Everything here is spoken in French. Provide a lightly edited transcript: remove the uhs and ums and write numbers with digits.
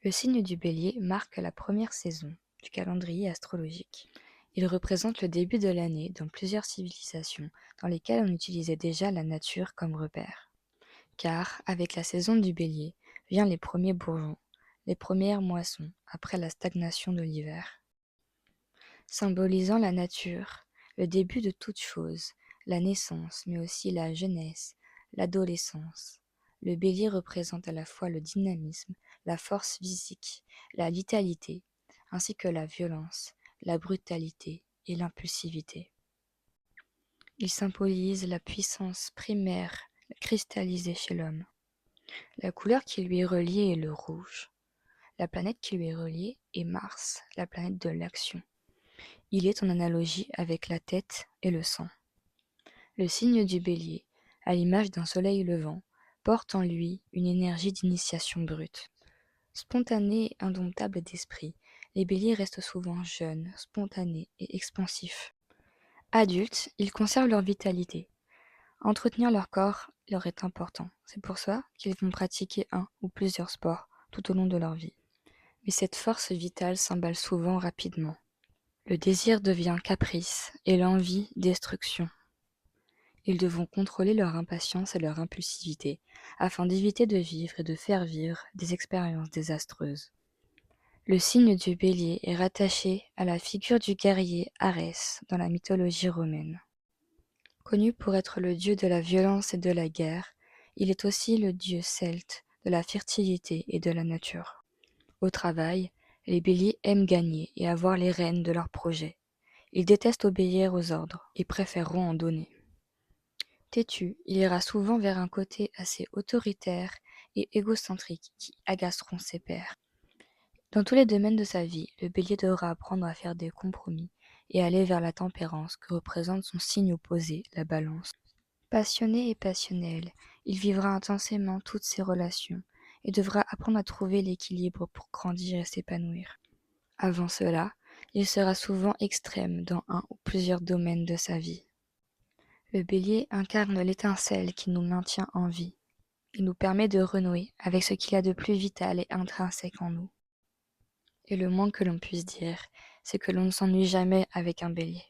Le signe du Bélier marque la première saison du calendrier astrologique. Il représente le début de l'année dans plusieurs civilisations dans lesquelles on utilisait déjà la nature comme repère. Car, avec la saison du Bélier, viennent les premiers bourgeons, les premières moissons après la stagnation de l'hiver. Symbolisant la nature, le début de toute chose, la naissance, mais aussi la jeunesse, l'adolescence. Le Bélier représente à la fois le dynamisme, la force physique, la vitalité, ainsi que la violence, la brutalité et l'impulsivité. Il symbolise la puissance primaire cristallisée chez l'homme. La couleur qui lui est reliée est le rouge. La planète qui lui est reliée est Mars, la planète de l'action. Il est en analogie avec la tête et le sang. Le signe du Bélier, à l'image d'un soleil levant, porte en lui une énergie d'initiation brute. Spontanés et indomptables d'esprit, les béliers restent souvent jeunes, spontanés et expansifs. Adultes, ils conservent leur vitalité. Entretenir leur corps leur est important. C'est pour ça qu'ils vont pratiquer un ou plusieurs sports tout au long de leur vie. Mais cette force vitale s'emballe souvent rapidement. Le désir devient caprice et l'envie destruction. Ils devront contrôler leur impatience et leur impulsivité afin d'éviter de vivre et de faire vivre des expériences désastreuses. Le signe du Bélier est rattaché à la figure du guerrier Arès dans la mythologie romaine. Connu pour être le dieu de la violence et de la guerre, il est aussi le dieu celte de la fertilité et de la nature. Au travail, les béliers aiment gagner et avoir les rênes de leurs projets. Ils détestent obéir aux ordres et préféreront en donner. Têtu, il ira souvent vers un côté assez autoritaire et égocentrique qui agaceront ses pairs. Dans tous les domaines de sa vie, le bélier devra apprendre à faire des compromis et aller vers la tempérance que représente son signe opposé, la balance. Passionné et passionnel, il vivra intensément toutes ses relations et devra apprendre à trouver l'équilibre pour grandir et s'épanouir. Avant cela, il sera souvent extrême dans un ou plusieurs domaines de sa vie. Le bélier incarne l'étincelle qui nous maintient en vie. Il nous permet de renouer avec ce qu'il y a de plus vital et intrinsèque en nous. Et le moins que l'on puisse dire, c'est que l'on ne s'ennuie jamais avec un bélier.